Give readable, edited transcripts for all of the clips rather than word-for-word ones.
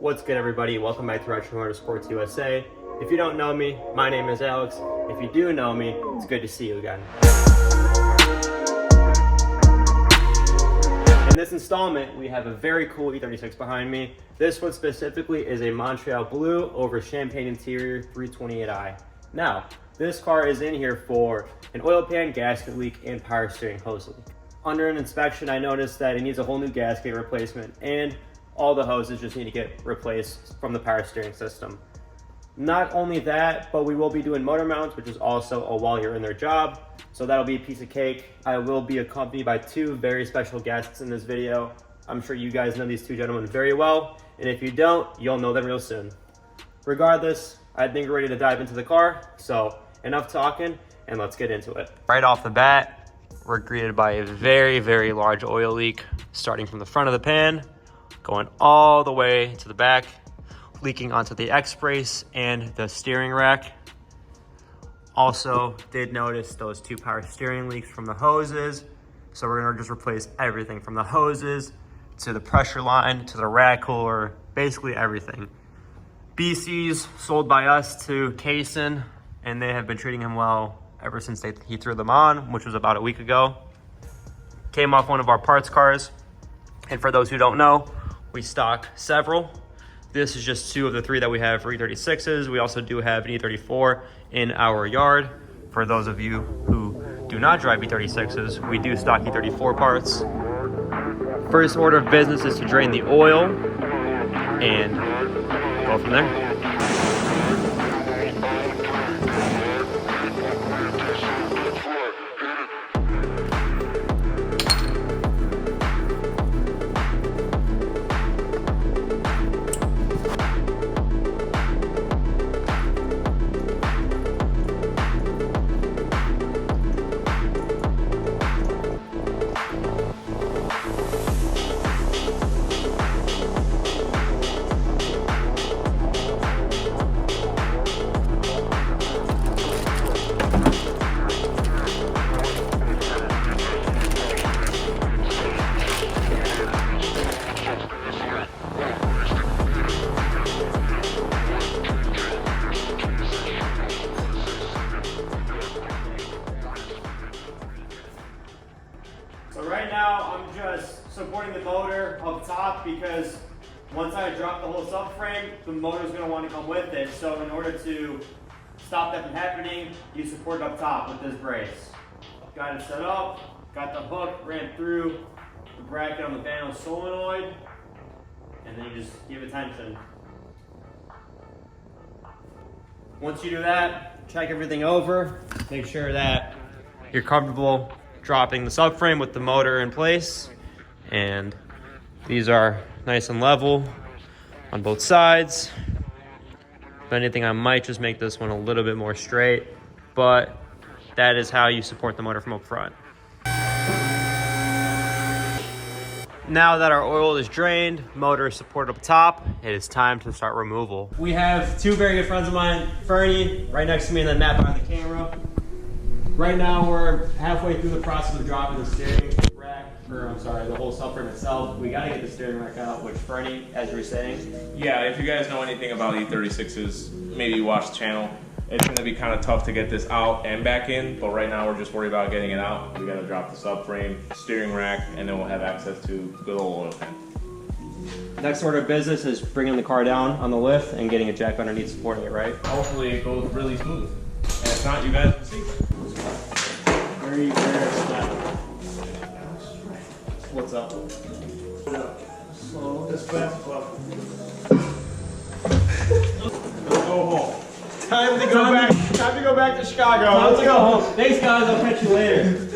What's good, everybody? Welcome back to Retro Motorsports USA. If you don't know me, my name is Alex. If you do know me, it's good to see you again. In this installment, we have a very cool E36 behind me. This one specifically is a Montreal Blue over Champagne Interior 328i. Now, this car is in here for an oil pan, gasket leak, and power steering hose leak. Under an inspection, I noticed that it needs a whole new gasket replacement, and all the hoses just need to get replaced from the power steering system. Not only that, but we will be doing motor mounts, which is also a while you're in their job. So that'll be a piece of cake. I will be accompanied by two very special guests in this video. I'm sure you guys know these two gentlemen very well, and if you don't, you'll know them real soon. Regardless, I think we're ready to dive into the car. So enough talking, and let's get into it. Right off the bat, we're greeted by a very, very large oil leak, starting from the front of the pan, going all the way to the back, leaking onto the X-brace and the steering rack. Also did notice those two power steering leaks from the hoses. So we're gonna just replace everything from the hoses to the pressure line to the rack cooler, basically everything. BC's sold by us to Cason, and they have been treating him well ever since he threw them on, which was about a week ago. Came off one of our parts cars. And for those who don't know, we stock several. This is just two of the three that we have for E36s. We also do have an E34 in our yard. For those of you who do not drive E36s, we do stock E34 parts. First order of business is to drain the oil and go from there. So right now I'm just supporting the motor up top because once I drop the whole subframe, the motor is going to want to come with it. So in order to stop that from happening, you support it up top with this brace. Got it set up, got the hook, ran through the bracket on the panel solenoid, and then you just give it tension. Once you do that, check everything over, make sure that you're comfortable dropping the subframe with the motor in place, and these are nice and level on both sides. If anything, I might just make this one a little bit more straight, but that is how you support the motor from up front. Now that our oil is drained, motor is supported up top, it is time to start removal. We have two very good friends of mine, Ferni right next to me and then Matt behind the camera. Right now we're halfway through the process of dropping the steering rack, the whole subframe itself. We gotta get the steering rack out, which Ferni, as you were saying. Yeah, if you guys know anything about E36s, maybe you watch the channel. It's gonna be kind of tough to get this out and back in, but right now we're just worried about getting it out. We gotta drop the subframe, steering rack, and then we'll have access to good old oil pan. Next order of business is bringing the car down on the lift and getting a jack underneath supporting it, right? Hopefully it goes really smooth. And if not, you guys will see. Very rare step. What's up? Slow, as fast as possible. Let's go home. Time to go back to Chicago. Time to go home. Thanks, guys. I'll catch you later.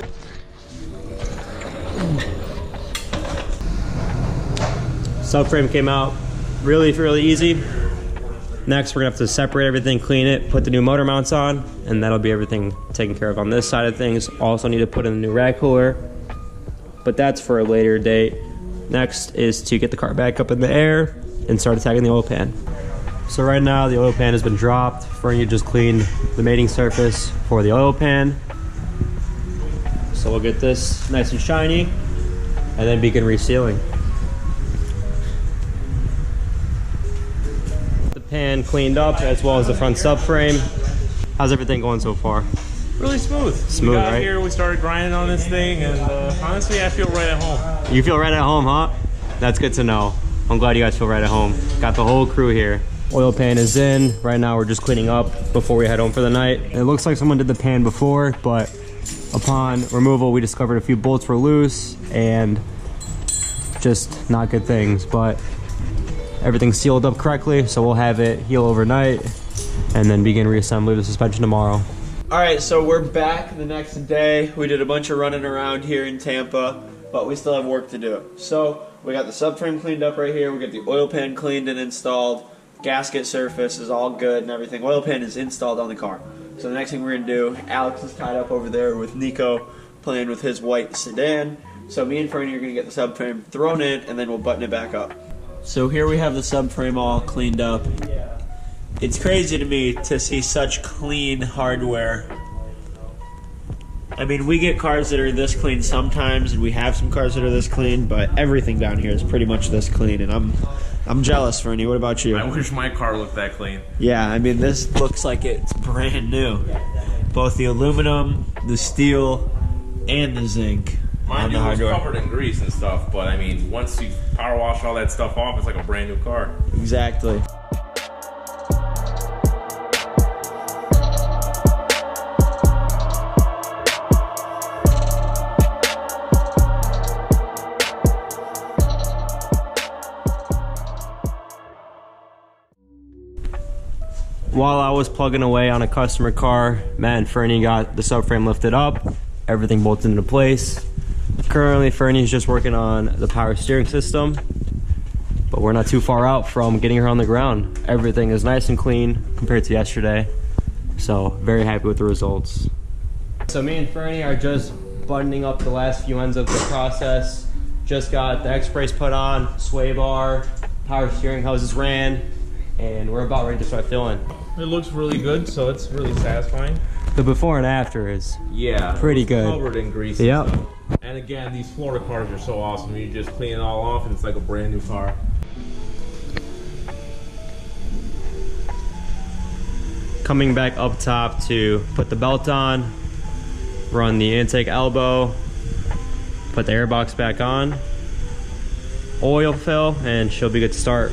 Subframe came out really easy. Next, we're gonna have to separate everything, clean it, put the new motor mounts on, and that'll be everything taken care of on this side of things. Also need to put in the new rack cooler, but that's for a later date. Next is to get the car back up in the air and start attacking the oil pan. So right now the oil pan has been dropped. Fernie just cleaned the mating surface for the oil pan. So we'll get this nice and shiny and then begin resealing. pan cleaned up, as well as the front subframe. How's everything going so far? Really smooth. Smooth, we got right? here, we started grinding on this thing, and honestly, I feel right at home. You feel right at home, huh? That's good to know. I'm glad you guys feel right at home. Got the whole crew here. Oil pan is in. Right now we're just cleaning up before we head home for the night. It looks like someone did the pan before, but upon removal we discovered a few bolts were loose and just not good things, but everything's sealed up correctly, so we'll have it heal overnight and then begin reassembly of the suspension tomorrow. All right, so we're back the next day. We did a bunch of running around here in Tampa, but we still have work to do. So we got the subframe cleaned up right here. We got the oil pan cleaned and installed. Gasket surface is all good and everything. Oil pan is installed on the car. So the next thing we're gonna do, Alex is tied up over there with Nico playing with his white sedan. So me and Fernie are gonna get the subframe thrown in and then we'll button it back up. So here we have the subframe all cleaned up. It's crazy to me to see such clean hardware. I mean, we get cars that are this clean sometimes, and we have some cars that are this clean, but everything down here is pretty much this clean, and I'm jealous, Fernie. What about you? I wish my car looked that clean. Yeah, I mean, this looks like it's brand new. Both the aluminum, the steel, and the zinc. Mind you, it was covered in grease and stuff, but I mean, once you power wash all that stuff off, it's like a brand new car. Exactly. While I was plugging away on a customer car, Matt and Fernie got the subframe lifted up, everything bolted into place. Currently, Fernie is just working on the power steering system, but we're not too far out from getting her on the ground. Everything is nice and clean compared to yesterday, so very happy with the results. So me and Fernie are just buttoning up the last few ends of the process. Just got the X-brace put on, sway bar, power steering hoses ran, and we're about ready to start filling. It looks really good, so it's really satisfying. The before and after is pretty good. Covered in grease. Yep. And stuff. And again, these Florida cars are so awesome. You just clean it all off, and it's like a brand new car. Coming back up top to put the belt on, run the intake elbow, put the airbox back on, oil fill, and she'll be good to start.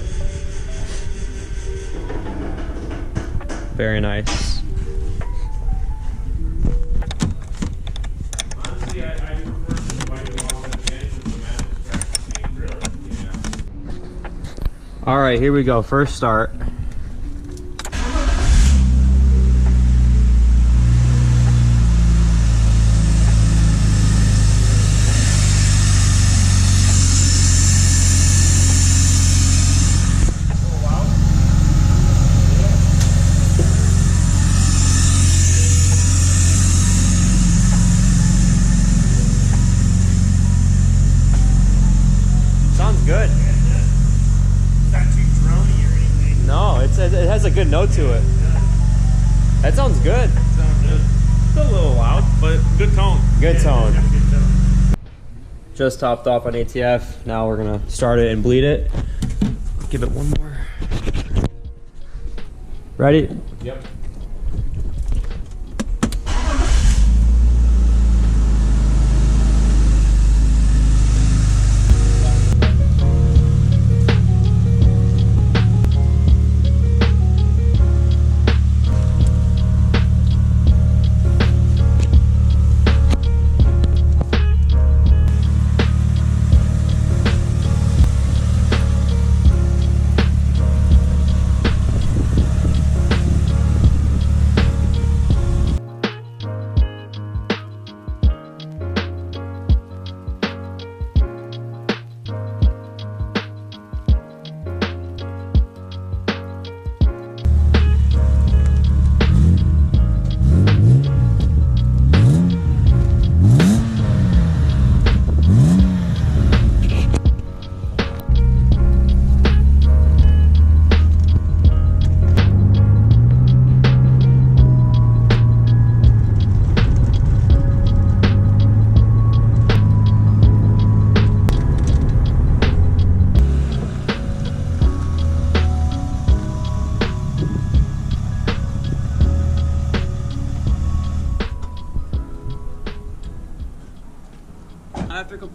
Very nice. Honestly, I prefer to buy it off in advance with the Matt Ferni grill. Yeah. All right, here we go. First start. Good. It's not too drony or anything. No, it has a good note to it. That sounds good. Sounds good. It's a little loud, but good tone. Good tone. Got a good tone. Just topped off on ATF. Now we're gonna start it and bleed it. Give it one more. Ready? Yep.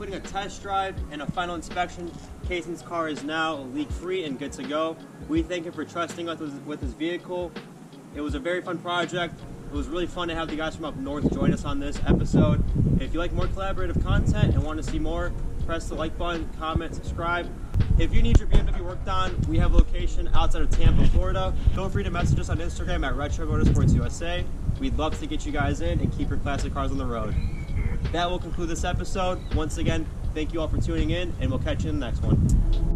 including a test drive and a final inspection. Cason's car is now leak-free and good to go. We thank him for trusting us with his vehicle. It was a very fun project. It was really fun to have the guys from up north join us on this episode. If you like more collaborative content and want to see more, press the like button, comment, subscribe. If you need your BMW worked on, we have a location outside of Tampa, Florida. Feel free to message us on Instagram at Retro Motorsports USA. We'd love to get you guys in and keep your classic cars on the road. That will conclude this episode. Once again, thank you all for tuning in, and we'll catch you in the next one.